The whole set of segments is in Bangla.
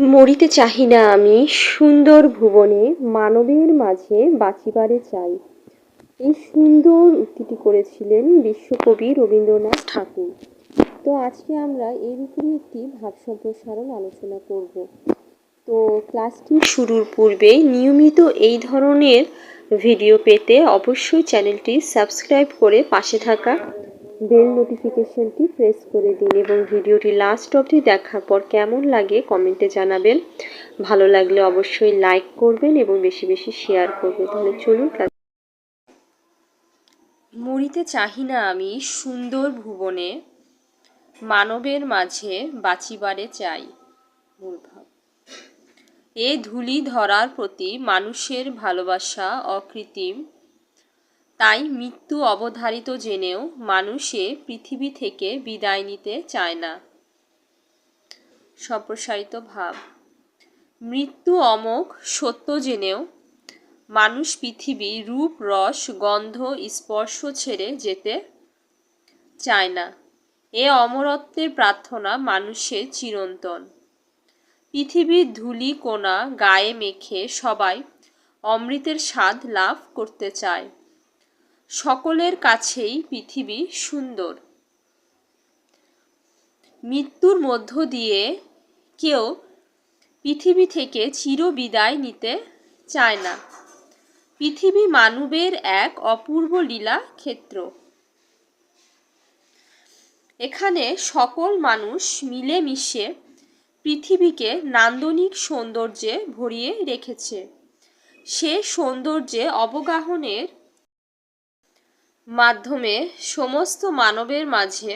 মরিতে চাহি না আমি সুন্দর ভুবনে, মানবের মাঝে বাঁচিবারে চাই। এই সুন্দর উক্তিটি করেছিলেন বিশ্বকবি রবীন্দ্রনাথ ঠাকুর। তো আজকে আমরা এর উপরে একটি ভাব সম্প্রসারণ আলোচনা করব। তো ক্লাসটি শুরুর পূর্বে নিয়মিত এই ধরনের ভিডিও পেতে অবশ্যই চ্যানেলটি সাবস্ক্রাইব করে পাশে থাকা বেল নোটিফিকেশনটি প্রেস করে দিন এবং ভিডিওটি লাস্ট অবধি দেখার পর কেমন লাগে কমেন্টে জানাবেন। ভালো লাগলে অবশ্যই লাইক করবেন এবং বেশি বেশি শেয়ার করবেন। তাহলে চলুন। মরিতে চাহি না আমি সুন্দর ভুবনে, মানবের মাঝে বাঁচিবারে চাই। মূল ভাব। এ ধূলি ধরার প্রতি মানুষের ভালোবাসা অকৃত্রিম, তাই মৃত্যু অবধারিত জেনেও মানুষে পৃথিবী থেকে বিদায় নিতে চায় না। সম্প্রসারিত ভাব। মৃত্যু অমোঘ সত্য জেনেও মানুষ পৃথিবী রূপ রস গন্ধ স্পর্শ ছেড়ে যেতে চায় না। এ অমরত্বের প্রার্থনা মানুষের চিরন্তন। পৃথিবীর ধূলি কোণা গায়ে মেখে সবাই অমৃতের স্বাদ লাভ করতে চায়। সকলের কাছেই পৃথিবী সুন্দর। মৃত্যুর মধ্য দিয়ে কেউ পৃথিবী থেকে চিরবিদায় নিতে চায় না। পৃথিবী মানবের এক অপূর্ব লীলা ক্ষেত্র। এখানে সকল মানুষ মিলেমিশে পৃথিবীকে নান্দনিক সৌন্দর্যে ভরিয়ে রেখেছে। সে সৌন্দর্যে অবগাহনের মাধ্যমে সমস্ত মানবের মাঝে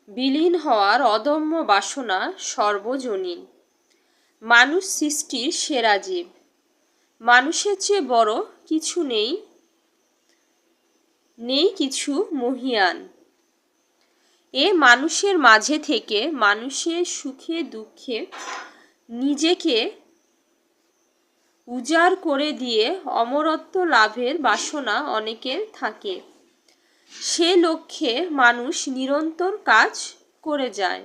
বিলীন হওয়ার অদম্য বাসনা সর্বজনীন। মানুষ সৃষ্টির সেরা জীব। মানুষের চেয়ে বড় কিছু নেই, নেই কিছু মহীয়ান। এ মানুষের মাঝে থেকে মানুষের সুখে দুঃখে নিজেকে উজাড় করে দিয়ে অমরত্ব লাভের বাসনা অনেকের থাকে। সে লক্ষ্যে মানুষ নিরন্তর কাজ করে যায়।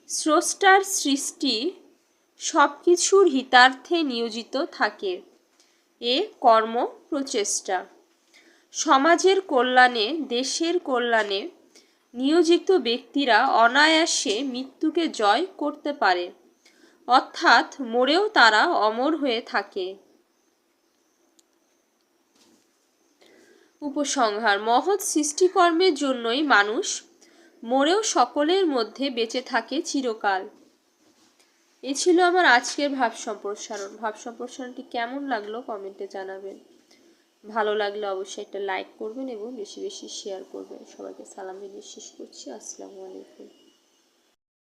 স্রষ্টার সৃষ্টি সব কিছুর হিতার্থে নিয়োজিত থাকে। এ কর্ম প্রচেষ্টা। সমাজের কল্যাণে দেশের কল্যাণে নিয়োজিত ব্যক্তিরা অনায়াসে মৃত্যুকে জয় করতে পারে, অর্থাৎ মরেও তারা অমর হয়ে থাকে। উপসংহার। মহৎ সৃষ্টিকর্মের জন্যই মানুষ মরেও সকলের মধ্যে বেঁচে থাকে চিরকাল। এ ছিল আমার আজকের ভাব সম্প্রসারণ। ভাব সম্প্রসারণটি কেমন লাগলো কমেন্টে জানাবেন। ভালো লাগলে অবশ্যই একটা লাইক করবেন এবং বেশি বেশি শেয়ার করবেন। সবাইকে সালাম জানিয়ে শেষ করছি। আসসালামু আলাইকুম।